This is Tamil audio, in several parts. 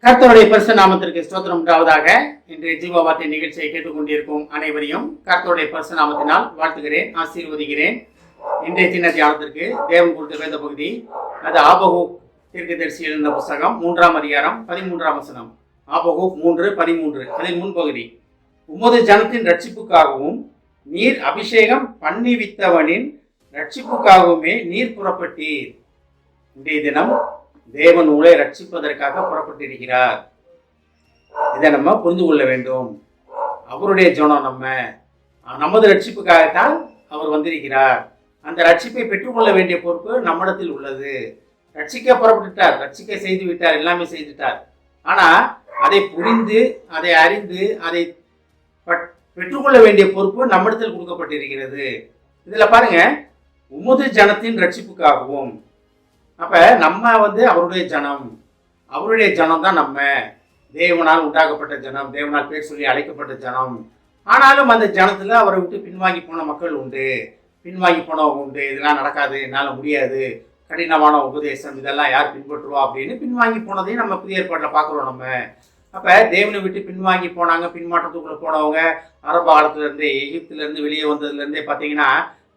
கர்த்தருடைய பரிசுத்த நாமத்திற்கு ஸ்தோத்திரம் உண்டாவதாக. இன்றைய ஜீவவார்த்தை நிகழ்ச்சியை கேட்டுக்கொண்டிருக்கும் அனைவரையும் கர்த்தருடைய பரிசுத்த நாமத்தினால் வாழ்த்துகிறேன், ஆசீர்வதிக்கிறேன். இன்றைய தின தியானத்திற்கு தேவன் கொடுத்த வேத பகுதி அது ஆபகூக் தீர்க்கதரிசி எழுந்த புஸ்தகம் 3ஆம் அதிகாரம் 13ஆம் வசனம். ஆபகூக் 3:13. அதன் முன்பகுதி, உமது ஜனத்தின் ரட்சிப்புக்காகவும் நீர் அபிஷேகம் பண்ணிவித்தவனின் ரட்சிப்புக்காகவுமே நீர் புறப்பட்டீர். இன்றைய தினம் தேவன் உங்களை ரட்சிப்பதற்காக புறப்பட்டிருக்கிறார். இதை நம்ம புரிந்து கொள்ள வேண்டும். அவருடைய ஜனம் நமது ரட்சிப்புக்காகத்தான் அவர் வந்திருக்கிறார். அந்த ரட்சிப்பை பெற்றுக்கொள்ள வேண்டிய பொறுப்பு நம்மிடத்தில் உள்ளது. ரட்சிக்க புறப்பட்டுட்டார், ரட்சிக்க செய்து விட்டார், எல்லாமே செய்துட்டார். ஆனா அதை புரிந்து, அதை அறிந்து, அதை பெற்றுக்கொள்ள வேண்டிய பொறுப்பு நம்மிடத்தில் கொடுக்கப்பட்டிருக்கிறது. இதுல பாருங்க, உமது ஜனத்தின் ரட்சிப்புக்காகவும். அப்ப நம்ம அவருடைய ஜனம் தான் நம்ம. தேவனால் உண்டாக்கப்பட்ட ஜனம், தேவனால் பேர் சொல்லி அழைக்கப்பட்ட ஜனம். ஆனாலும் அந்த ஜனத்துல அவரை விட்டு பின்வாங்கி போன மக்கள் உண்டு, பின்வாங்கி போனவங்க உண்டு. இதெல்லாம் நடக்காது, என்னால முடியாது, கடினமான உபதேசம், இதெல்லாம் யார் பின்பற்றுவா அப்படின்னு பின்வாங்கி போனதையும் நம்ம புதிய ஏற்பாட்டில் பார்க்குறோம். நம்ம அப்ப தேவனை விட்டு பின்வாங்கி போனாங்க, பின்மாற்றத்துக்குள்ள போனவங்க அரபு காலத்துல இருந்தே, எகிப்துல இருந்து வெளியே வந்ததுல இருந்தே பார்த்தீங்கன்னா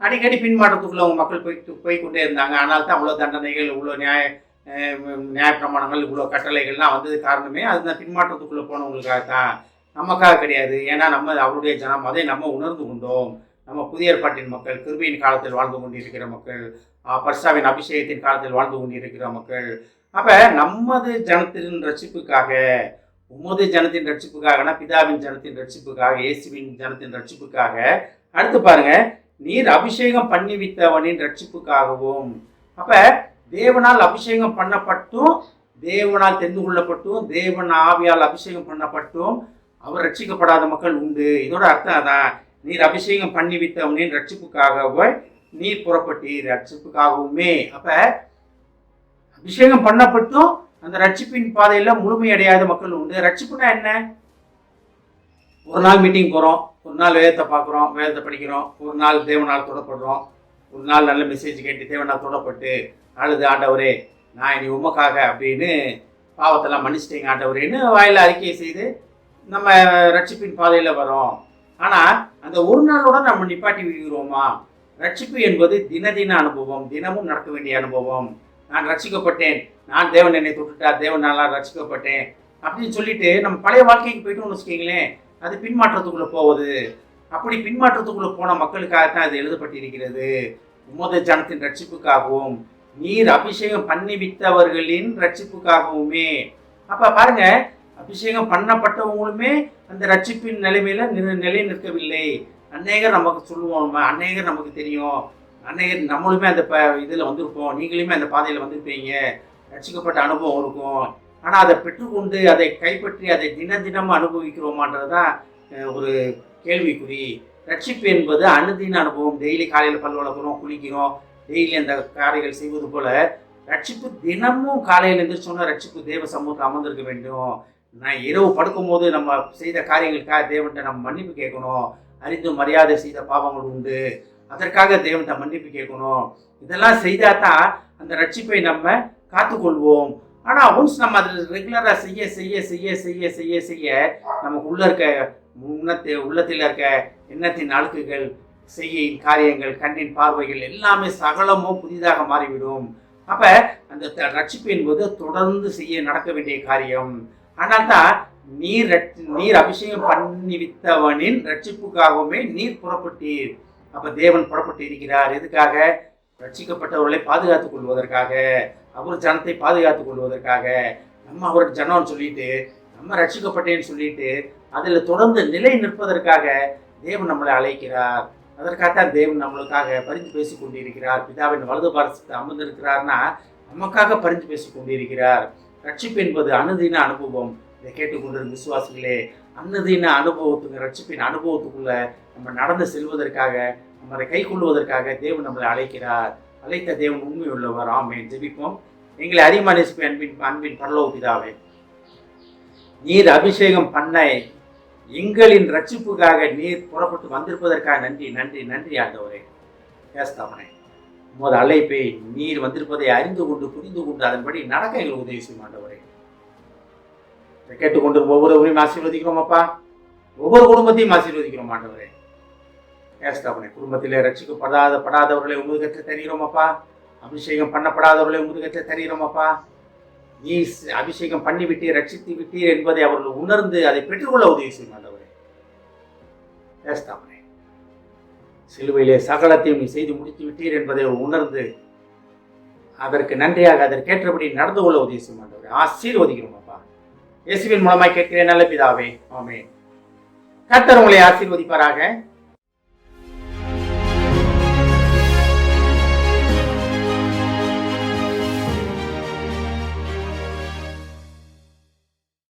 அடிக்கடி பின்மாற்றத்துக்குள்ள அவங்க மக்கள் போய்கொண்டே இருந்தாங்க. ஆனால் தான் அவ்வளோ தண்டனைகள், இவ்வளோ நியாய பிரமாணங்கள், இவ்வளோ கட்டளைகள்லாம் வந்தது காரணமே அந்த பின்மாற்றத்துக்குள்ளே போனவங்களுக்காக தான், நமக்காக கிடையாது. ஏன்னா நம்ம அவருடைய ஜனம், அதை நம்ம உணர்ந்து கொண்டோம். நம்ம புதிய ஏற்பாட்டின் மக்கள், கிருபையின் காலத்தில் வாழ்ந்து கொண்டிருக்கிற மக்கள், பர்சாவின் அபிஷேகத்தின் காலத்தில் வாழ்ந்து கொண்டிருக்கிற மக்கள். அப்ப நமது ஜனத்தின் ரட்சிப்புக்காக, உமது ஜனத்தின் ரட்சிப்புக்காகனா பிதாவின் ஜனத்தின் ரட்சிப்புக்காக, இயேசுவின் ஜனத்தின் ரட்சிப்புக்காக. அடுத்து பாருங்க, நீர் அபிஷேகம் பண்ணிவித்தவனின் ரட்சிப்புக்காகவும். அப்ப தேவனால் அபிஷேகம் பண்ணப்பட்டும், தேவனால் தெரிந்து கொள்ளப்பட்டும், தேவன் ஆவியால் அபிஷேகம் பண்ணப்பட்டும் அவர் ரட்சிக்கப்படாத மக்கள் உண்டு. இதோட அர்த்தம் அதான். நீர் அபிஷேகம் பண்ணிவித்தவனின் ரட்சிப்புக்காகவே நீர் புறப்பட்டீர், ரட்சிப்புக்காகவுமே. அப்ப அபிஷேகம் பண்ணப்பட்டும் அந்த ரட்சிப்பின் பாதையில முழுமையடையாத மக்கள் உண்டு. ரட்சிப்புனா என்ன? ஒரு நாள் மீட்டிங் போகிறோம், ஒரு நாள் வேதத்தை பார்க்குறோம், வேதத்தை படிக்கிறோம், ஒரு நாள் தேவனால் தொடப்படுறோம், ஒரு நாள் நல்ல மெசேஜ் கேட்டு தேவனால் தொடப்பட்டு அழுது, ஆண்டவரே நான் இனி உமக்காக அப்படின்னு பாவத்தெல்லாம் மன்னிச்சிட்டேங்க ஆண்டவரேன்னு வாயில் அறிக்கை செய்து நம்ம ரட்சிப்பின் பாதையில் வரோம். ஆனால் அந்த ஒரு நாளோட நம்ம நிப்பாட்டி விடுகிறோமா? ரட்சிப்பு என்பது தின அனுபவம், தினமும் நடக்க வேண்டிய அனுபவம். நான் ரட்சிக்கப்பட்டேன், நான் தேவன் என்னை தொட்டுட்டார், தேவன் நல்லா ரட்சிக்கப்பட்டேன் அப்படின்னு சொல்லிட்டு நம்ம பழைய வாழ்க்கைக்கு போயிட்டோம்னு வச்சுக்கிங்களேன், அது பின்மாற்றத்துக்குள்ள போவது. அப்படி பின்மாற்றத்துக்குள்ள போன மக்களுக்காகத்தான் இது எழுதப்பட்டிருக்கிறது. உமது ஜனத்தின் ரட்சிப்புக்காகவும் நீர் அபிஷேகம் பண்ணிவித்தவர்களின் ரட்சிப்புக்காகவுமே. அப்ப பாருங்க, அபிஷேகம் பண்ணப்பட்டவங்களுமே அந்த ரட்சிப்பின் நிலைமையில நிலை நிற்கவில்லை. அநேகர் நமக்கு சொல்லுவோம், அநேகர் நமக்கு தெரியும், அநேகர் நம்மளுமே அந்த இதுல வந்திருப்போம், நீங்களுமே அந்த பாதையில வந்திருப்பீங்க, ரட்சிக்கப்பட்ட அனுபவம் இருக்கும். ஆனால் அதை பெற்றுக்கொண்டு அதை கைப்பற்றி அதை தினம் அனுபவிக்கிறோமான்றது தான் ஒரு கேள்விக்குறி. ரட்சிப்பு என்பது அனுதின அனுபவம். டெய்லி காலையில் பல் வளர்க்குறோம், குளிக்கிறோம், டெய்லி அந்த காரியங்கள் செய்வது போல ரட்சிப்பு தினமும் காலையில் எழுந்திரிச்சோன்னா ரட்சிப்பு தேவ சமூகத்தில் அமர்ந்திருக்க வேண்டும். நான் இரவு படுக்கும் போது நம்ம செய்த காரியங்களுக்காக தேவன்கிட்ட நம்ம மன்னிப்பு கேட்கணும். அறிந்து மரியாதை செய்த பாவங்கள் உண்டு, அதற்காக தேவன்கிட்ட மன்னிப்பு கேட்கணும். இதெல்லாம் செய்தால் தான் அந்த ரட்சிப்பை நம்ம காத்துக்கொள்வோம். ஆனால் ஒன்ஸ் நம்ம அதில் ரெகுலராக செய்ய செய்ய செய்ய செய்ய செய்ய செய்ய நமக்கு உள்ளத்தில் இருக்க எண்ணத்தின் அழுக்குகள், செய்ய காரியங்கள், கண்ணின் பார்வைகள் எல்லாமே சகலமும் புதிதாக மாறிவிடும். அப்ப அந்த ரட்சிப்பு என்பது தொடர்ந்து செய்ய நடக்க வேண்டிய காரியம். ஆனால் தான் நீர் அபிஷேகம் பண்ணிவித்தவனின் ரட்சிப்புக்காகவுமே நீர் புறப்பட்டீர். அப்ப தேவன் புறப்பட்டு இருக்கிறார். எதுக்காக? ரட்சிக்கப்பட்டவர்களை பாதுகாத்துக் கொள்வதற்காக, அவர் ஜனத்தை பாதுகாத்துக் கொள்வதற்காக. நம்ம அவரோட ஜனம்னு சொல்லிட்டு, நம்ம ரட்சிக்கப்பட்டேன்னு சொல்லிட்டு அதில் தொடர்ந்து நிலை நிற்பதற்காக தேவன் நம்மளை அழைக்கிறார். அதற்காகத்தான் தேவன் நம்மளுக்காக பரிந்து பேசி கொண்டிருக்கிறார். பிதாவின் வலது பாரசத்தில் அமர்ந்திருக்கிறார்னா நமக்காக பரிந்து பேசி கொண்டிருக்கிறார். ரட்சிப்பு என்பது அனுதின அனுபவம். இதை கேட்டுக்கொண்டிருக்கும் விசுவாசிகளே, அனுதின அனுபவத்துக்கு, ரட்சிப்பின் அனுபவத்துக்குள்ள நம்ம நடந்து செல்வதற்காக, நம்ம அதை கை கொள்வதற்காக தேவன் நம்மளை அழைக்கிறார். அழைத்த தேவன் உண்மை உள்ளவர். ஆமென். ஜெபிப்போம். எங்களை அதிகமாக நேசிப்ப அன்பின் பரலோக பிதாவே, நீர் அபிஷேகம் பண்ண எங்களின் ரட்சிப்புக்காக நீர் புறப்பட்டு வந்திருப்பதற்காக நன்றி நன்றி நன்றி ஆண்டவரே. பேசுதாமனே, உமது அழைப்பை நீர் வந்திருப்பதை அறிந்து கொண்டு புரிந்து கொண்டு அதன்படி நடக்க எங்களுக்கு உதவி செய்யும் ஆண்டவரே. இதை கேட்டுக்கொண்டு ஒவ்வொருவரையும் ஆசீர்வதிக்கிறோம் அப்பா. ஒவ்வொரு குடும்பத்தையும் ஆசீர்வதிக்கிறோம் ஆண்டவரே. ஏஸ்தாபனை குடும்பத்திலே ரட்சிக்கப்படாதவர்களை உமுதுகற்ற தருகிறோம் அப்பா. அபிஷேகம் பண்ணப்படாதவர்களை உமுதுகற்ற தருகிறோம் அப்பா. நீ அபிஷேகம் பண்ணிவிட்டீர், ரட்சித்து விட்டீர் என்பதை அவர்கள் உணர்ந்து அதை பெற்றுக்கொள்ள உதவி செய்யும் ஆண்டவரே. ஏஸ்தாபனை சிலுவையிலே சகலத்தையும் நீ செய்து முடித்து விட்டீர் என்பதை உணர்ந்து அதற்கு நன்றியாக அதற்கேற்றபடி நடந்து கொள்ள உதவி செய்யும் ஆண்டவரே. ஆசீர்வதிக்கிறோம் அப்பா. இயேசுவின் மூலமாய் கேட்கிறேன் நல்ல பிதாவே, ஆமென். கர்த்தர் உங்களை ஆசீர்வதிப்பாராக.